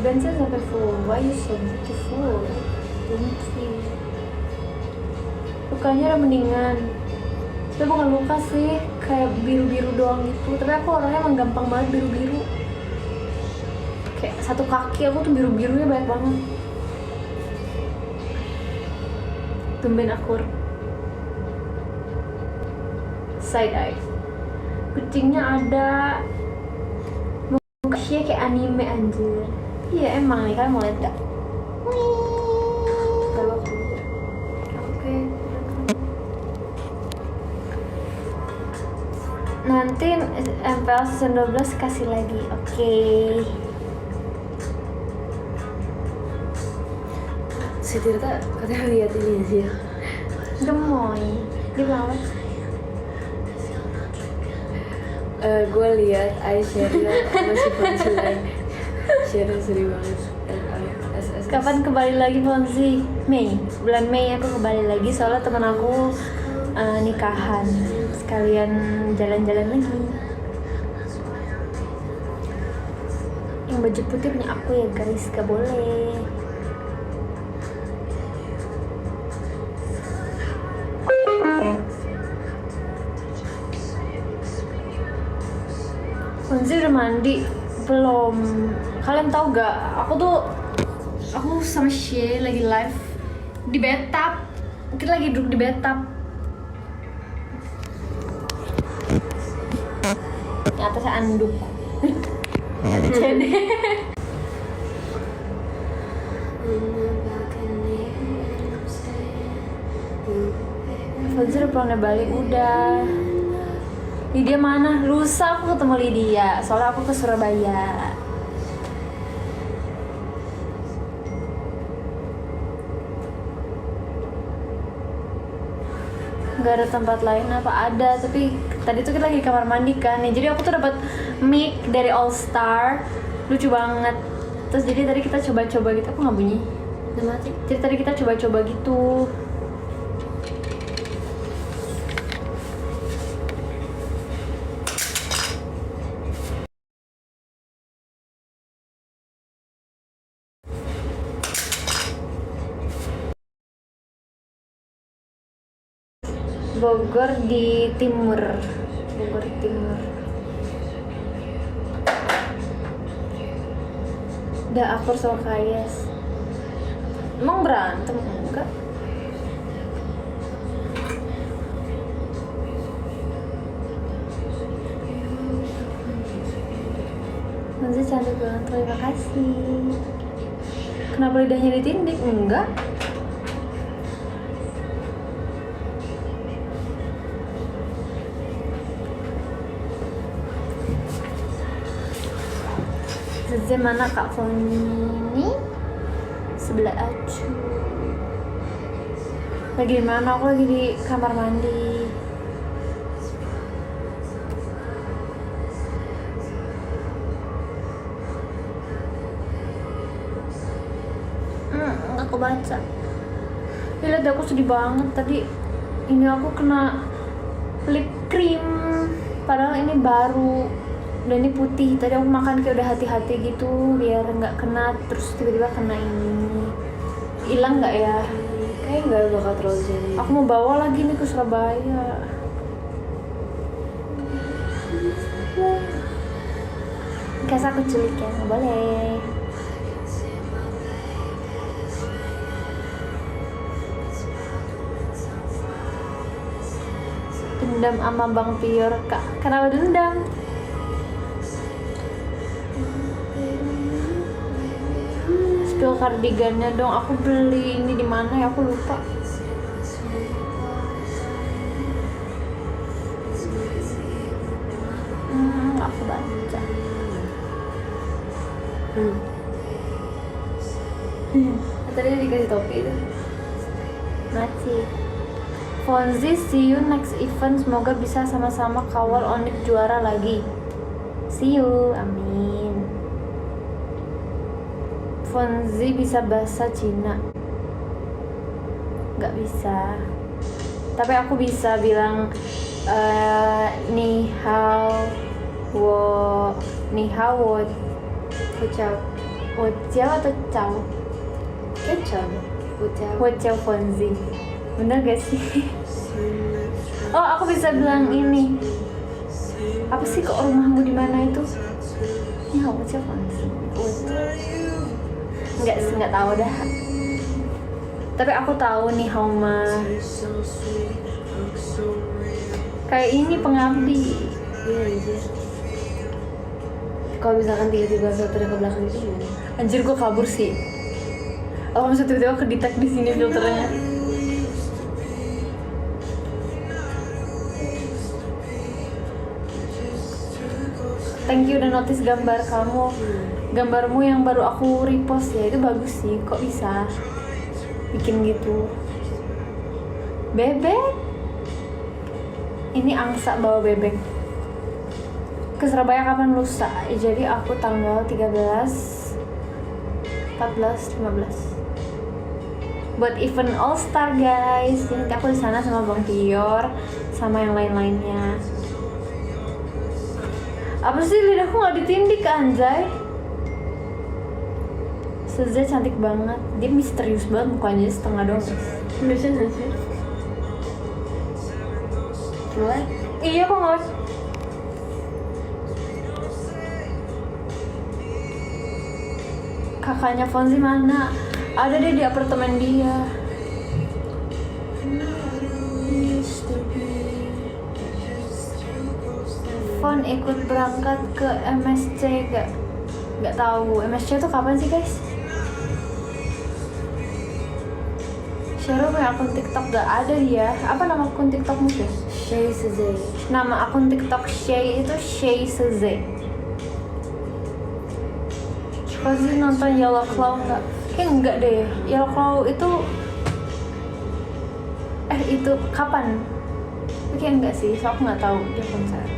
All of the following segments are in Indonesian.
bensin sampai full. Why you so beautiful? Thank you. Lukanya udah mendingan. Itu bukan luka sih, kayak biru-biru doang gitu. Tapi aku orangnya emang gampang banget biru-biru. Kayak satu kaki aku tuh biru-birunya banyak banget. Tumben akur. Side eye. Kucingnya ada. Mukanya kayak anime anjir. Iya emang nih, kalian mau lihat gak? Kalau aku oke. Nanti MPL season 12 kasih lagi. Oke. Si Tirta katanya lihat ini sih. Gemoy. Dia bilang apa? Gue lihat Aisyah masih punchline. Share seru banget. Kapan kembali lagi Fonzi? Mei, bulan Mei aku kembali lagi soalnya teman aku nikahan, sekalian jalan-jalan lagi. Yang baju putih punya aku ya guys, gak boleh. Fonzi udah mandi? Belum. Kalian tahu gak? Aku sama Shay lagi live di bathtub. Kita lagi duduk di bathtub. Di atasnya anduk. Jadi Fonzi udah pulang dari Bali? Udah. Lydia mana? Lusa aku ketemu Lydia, soalnya aku ke Surabaya. Gak ada tempat lain apa? Ada, tapi tadi tuh kita lagi di kamar mandi kan ya, jadi aku tuh dapat mic dari All Star, lucu banget. Terus jadi tadi kita coba-coba gitu, aku nggak bunyi. Jadi tadi kita coba-coba gitu. Bogor di timur. Bogor timur. Udah akur sama Kayes. Emang berantem? Enggak. Masih cantik banget, terima kasih. Kenapa lidahnya ditindik? Enggak. Zeze mana Kak Foni? Sebelah Acu. Lagi di mana? Aku lagi di kamar mandi. Nggak kebaca. Lihat aku sedih banget tadi. Ini aku kena lip cream. Padahal ini baru. Dan ini putih, tadi aku makan kayak udah hati-hati gitu biar nggak kena, terus tiba-tiba kena ini. Hilang nggak ya? Kayak nggak bakal terlalu jadi. Aku mau bawa lagi nih ke Surabaya. Kasih aku culik ya, nggak boleh. Dendam sama Bang Pior, Kak. Kenapa dendam? Spill kardigannya dong, aku beli ini di mana ya, aku lupa. Aku baca. Tadi dikasih topi itu. Masih. Fonzi, see you next event. Semoga bisa sama-sama kawal Onyx juara lagi. See you, amin. Fonzi bisa bahasa Cina? Gak bisa. Tapi aku bisa bilang ni hao wo, ni hao wo, ciao. Wociao atau Chow? Kecap. Ucap. Wociao Fonzi. Bener gak sih? Oh, aku bisa bilang ini. Apa sih kok rumahmu di mana itu? Ya, Wociao Fonzi. Enggak tahu dah. Tapi aku tahu nih Hauma. Kayak ini Pengabdi. Iya anjir. Kalau misalkan tiba-tiba filternya ke belakang itu gimana? Anjir gue kabur sih. Oh, maksud tiba-tiba kedetek di sini filternya. Thank you udah notice gambar kamu. Gambarmu yang baru aku repost ya, itu bagus sih. Kok bisa bikin gitu? Bebek. Ini angsa bawa bebek. Ke Surabaya kapan lusa? Jadi aku tanggal 13, 14, 15. Buat event All Star guys. Jadi nanti aku di sana sama Bang Pior sama yang lain-lainnya. Apa sih lidahku nggak ditindik anjay? Seze cantik banget. Dia misterius banget mukanya setengah doang. Bisa nggak sih? Mulai? Iya kok nggak? Kakaknya Fonzi mana? Ada deh di apartemen dia. Fon ikut berangkat ke MSC gak tahu. MSC tuh kapan sih guys? Cheryl punya akun TikTok gak ada dia. Apa nama akun TikTokmu sih? Shay Seze. Nama akun TikTok Shay itu Shay Seze. Pasti nonton Yellow Claw nggak? Kayak enggak deh. Yellow Claw itu itu kapan? Kayak enggak sih. So aku nggak tahu dia konser.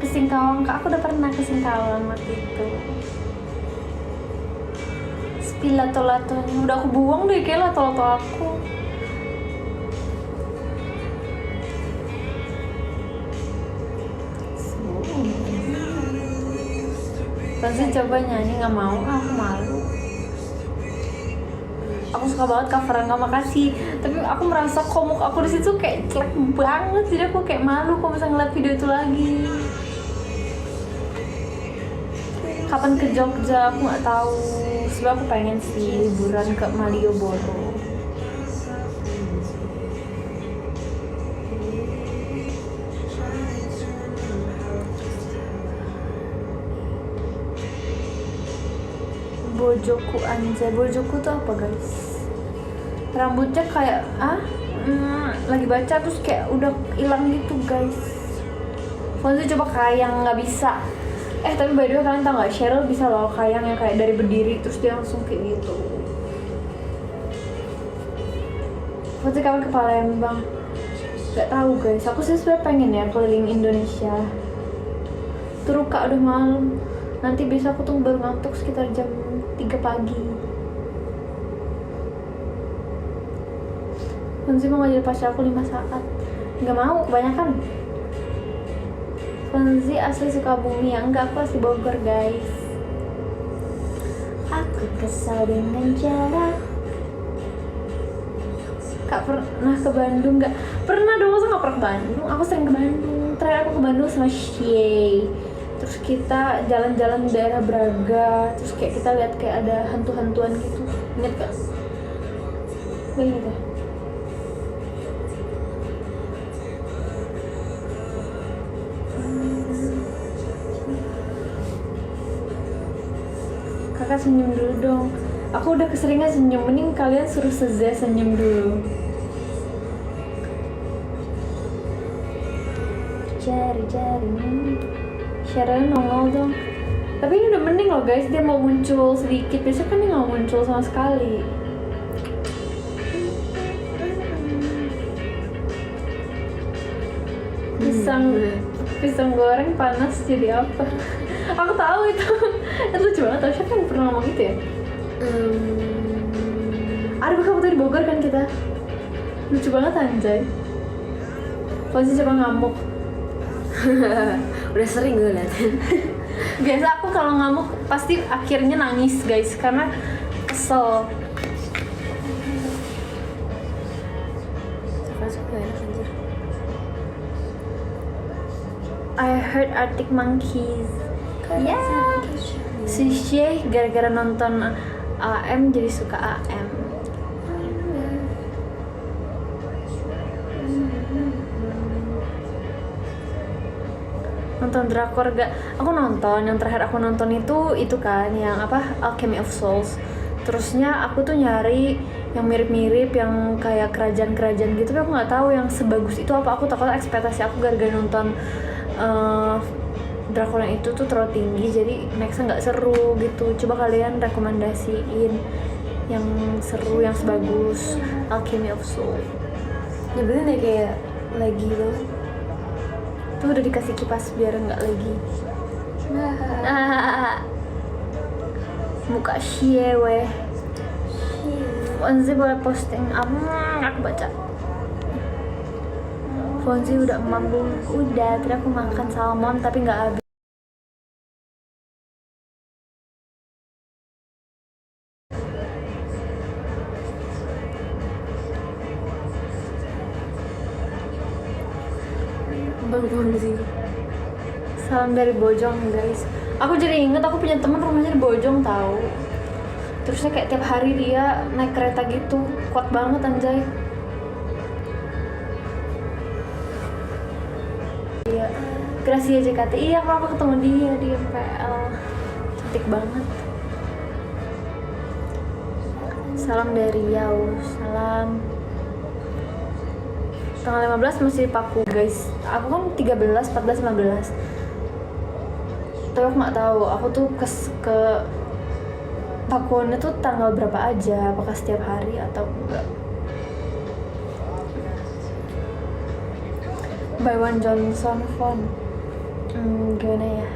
Ke Singkawang, Kak. Aku udah pernah ke Singkawang waktu itu. Spill lato-latonya udah aku buang deh kayak lato-lato aku. Pasti coba nyanyi, nggak mau, aku malu. Aku suka banget coveran Nggak Makasih, tapi aku merasa komuk aku di situ kayak jelek banget, jadi aku kayak malu kalau misalnya ngeliat video itu lagi. Kapan ke Jogja aku nggak tahu. Sebenernya aku pengen sih liburan ke Malioboro. Bojoku anjay. Bojoku tuh apa guys? Rambutnya kayak lagi baca terus kayak udah hilang gitu guys. Fonzi coba kayang nggak bisa. Tapi by the way kalian tau nggak Cheryl bisa loh kayang yang kayak dari berdiri terus dia langsung kayak gitu. Fonzi kapan ke Palembang? Gak tahu guys. Aku sih sebenarnya pengen ya keliling Indonesia. Terus kak udah malam. Nanti besok aku tuh baru ngantuk sekitar jam 3 pagi. Fonzi mau ngajarin pacar aku 5 saat. Nggak mau, kebanyakan. Fonzi asli Sukabumi ya? Enggak, aku asli Bogor guys. Aku kesal dengan jarak. Kak pernah ke Bandung nggak? Pernah dong, masa nggak pernah ke Bandung? Aku sering ke Bandung. Terakhir aku ke Bandung sama Shay. Terus kita jalan-jalan di daerah Braga. Terus kayak kita lihat kayak ada hantu-hantuan gitu. Ingat gak? Gak inget ya? Kakak senyum dulu dong. Aku udah keseringan senyum, mending kalian suruh Seze senyum dulu. Jari-jarimu Cheryl nongol dong. Tapi ini udah mending loh guys, dia mau muncul sedikit. Biasanya kan dia gak muncul sama sekali. Pisang goreng panas jadi apa? Aku tahu itu. Itu lucu banget tau, siapa yang pernah ngomong gitu ya? Ada kamu tuh di Bogor kan kita. Lucu banget anjay. Posisi coba ngamuk. Udah sering gue liat. Biasa aku kalau ngamuk pasti akhirnya nangis guys karena kesel. Suka enak anjir. I heard Arctic Monkeys. Ya. Si Shay gara-gara nonton AM jadi suka AM. Nonton drakor gak? Aku nonton, yang terakhir aku nonton itu kan yang apa, Alchemy of Souls. Terusnya aku tuh nyari yang mirip-mirip, yang kayak kerajaan-kerajaan gitu, tapi aku nggak tahu yang sebagus itu apa. Aku takut ekspektasi aku gara-gara nonton drakor yang itu tuh terlalu tinggi, jadi nextnya nggak seru gitu. Coba kalian rekomendasiin yang seru, yang sebagus Alchemy of Souls. Nyebelin deh kayak lagi banget. Tuh udah dikasih kipas biar nggak lagi. Muka Shiewe. Fonzi boleh posting apa? Aku baca. Fonzi udah mampu, udah. Tadi aku makan salmon tapi nggak habis. Bang sih. Salam dari Bojong guys. Aku jadi inget aku punya teman rumahnya di Bojong tahu. Terusnya kayak tiap hari dia naik kereta gitu, kuat banget anjay. Iya, Gracia JKT. Iya, aku ketemu dia di MPL. Cantik banget. Salam dari Riau. Salam. Tanggal 15 masih paku guys. Aku kan 13, 14, 15. Tapi aku nggak tahu. Aku tuh ke pakuannya tuh tanggal berapa aja? Apakah setiap hari atau enggak? By One Johnson Font. Gimana ya?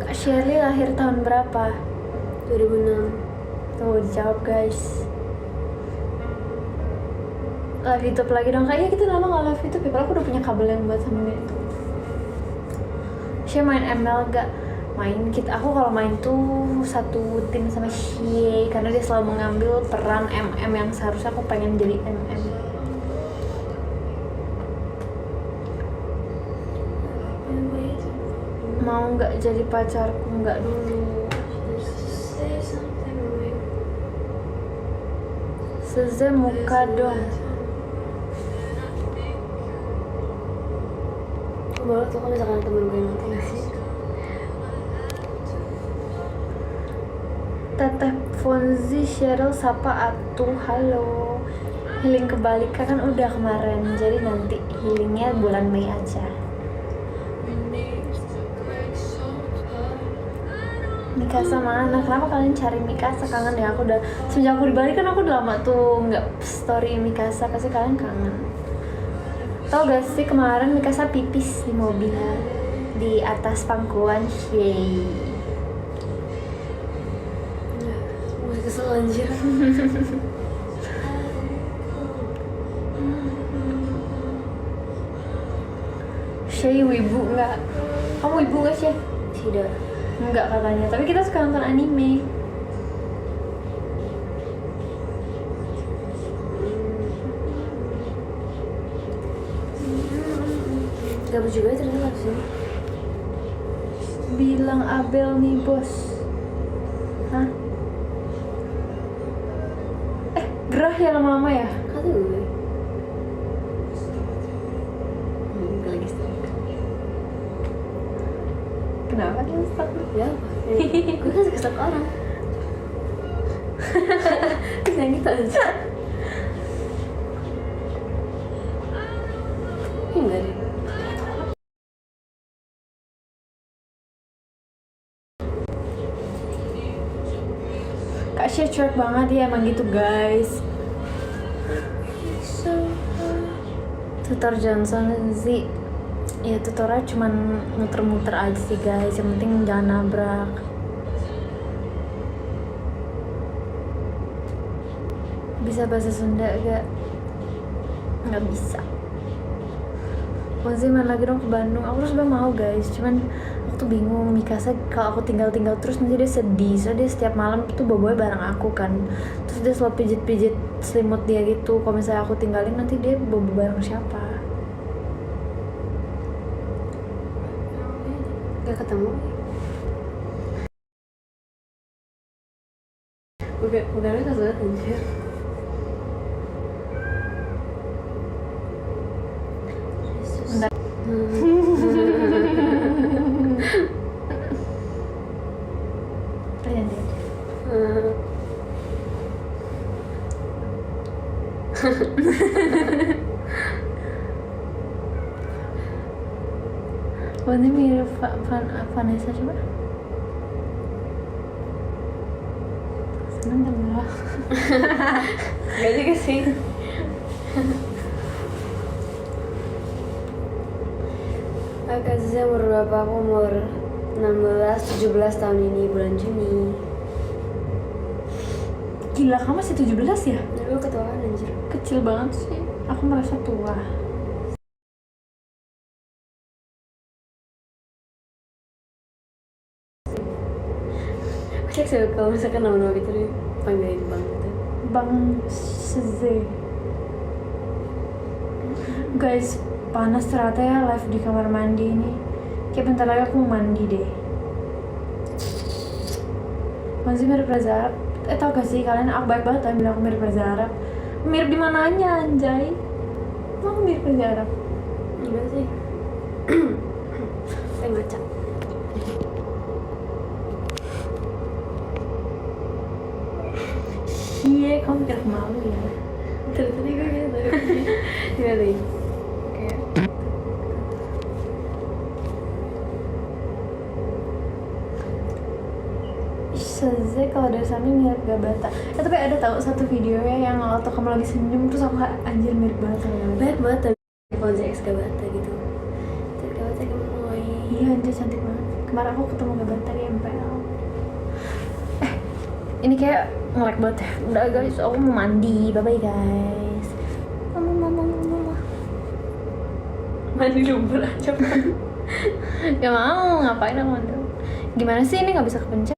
Kak Shirley lahir tahun berapa? 2006. Tuh dijawab guys. Live YouTube lagi dong. Kayaknya kita lama gak live YouTube ya, padahal aku udah punya kabel yang buat sama itu. Shea main ML gak? Main. Aku kalau main tuh satu tim sama Shea karena dia selalu mengambil peran MM yang seharusnya aku pengen jadi MM. Mau gak jadi pacarku? Gak dulu. Seze muka dong. Boleh tuh kalau misalkan temen gue nonton sih. Teteh Fonzi Cheryl sapa atuh, halo. Healing kebalikan kan udah kemarin, jadi nanti healingnya bulan Mei aja. Mikasa mana? Kenapa kalian cari Mikasa? Kangen ya, aku udah sejak aku di Bali kan aku udah lama tuh nggak story Mikasa, pasti kalian kangen. Tau gak sih kemarin Mikasa pipis di mobil di atas pangkuan Shea. Masih kesel anjir. Shea wibu nggak? Kamu wibu nggak sih? Tidak. Enggak katanya, tapi kita suka nonton anime. Gabut juga ya ternyata sih. Bilang Abel nih bos. Hah? Gerah ya lama-lama ya? Kata gue. Gak lagi stuck. Kenapa dia stuck? Ya apa? Gue kan suka stuck orang. Yang gitu aja. Enggak deh. Kak Shea cuek banget ya, emang gitu guys. Tutor Johnson sih, ya tutornya cuman muter-muter aja sih guys, yang penting jangan nabrak. bisa bahasa Sunda nggak bisa. Maksudnya main lagi dong ke Bandung. Aku tuh sebenernya mau guys, cuman aku tuh bingung. Mikasa kalau aku tinggal terus nanti dia sedih. Soalnya dia setiap malam tuh bobonya bareng aku kan. Terus dia selalu pijit selimut dia gitu. Kalau misalnya aku tinggalin nanti dia bobo bareng siapa? Gak ketemu. Bukan mereka banget anjir. Bentar. Tanya deh. Ini mirip Vanessa coba. Seneng kan lah. Gak juga sih. Akazza umur berapa? Aku umur 16-17 tahun ini, bulan Juni. Gila, kamu masih 17 ya? Lu ketuaan anjir. Kecil banget sih. Aku merasa tua. Cek sih kalau misalkan nama-nama gitu dipanggilin bang gitu. Bang Seze. Guys, panas ternyata ya live di kamar mandi ini. Kayak bentar lagi aku mau mandi deh. Masih mirip Reza Arab. Tau gak sih kalian, aku baik banget bilang aku mirip Reza Arab. Mirip di mananya anjay? Emang mirip Reza Arab? Enggak sih. Saya ngaca. Iya, kamu mikir malu ya? Tadi gue gitu. Gimana nih? Kayak Seze kalau dari sana mirip Gabata. Tapi ada tahu satu video ya yang waktu kamu lagi senyum terus aku anjir mirip banget sama Gabata. banyak banget tapi Ponzi X Gabata gitu. Terus Gabata gemoy. Iya anjir cantik banget. Kemarin aku ketemu Gabata di MPL. Ini kayak nge-lag banget ya. Udah guys, aku mau mandi. Bye bye guys. Mama. Mandi lumpur aja. Gak mau, ngapain aku mandi? Gimana sih ini nggak bisa kepencet?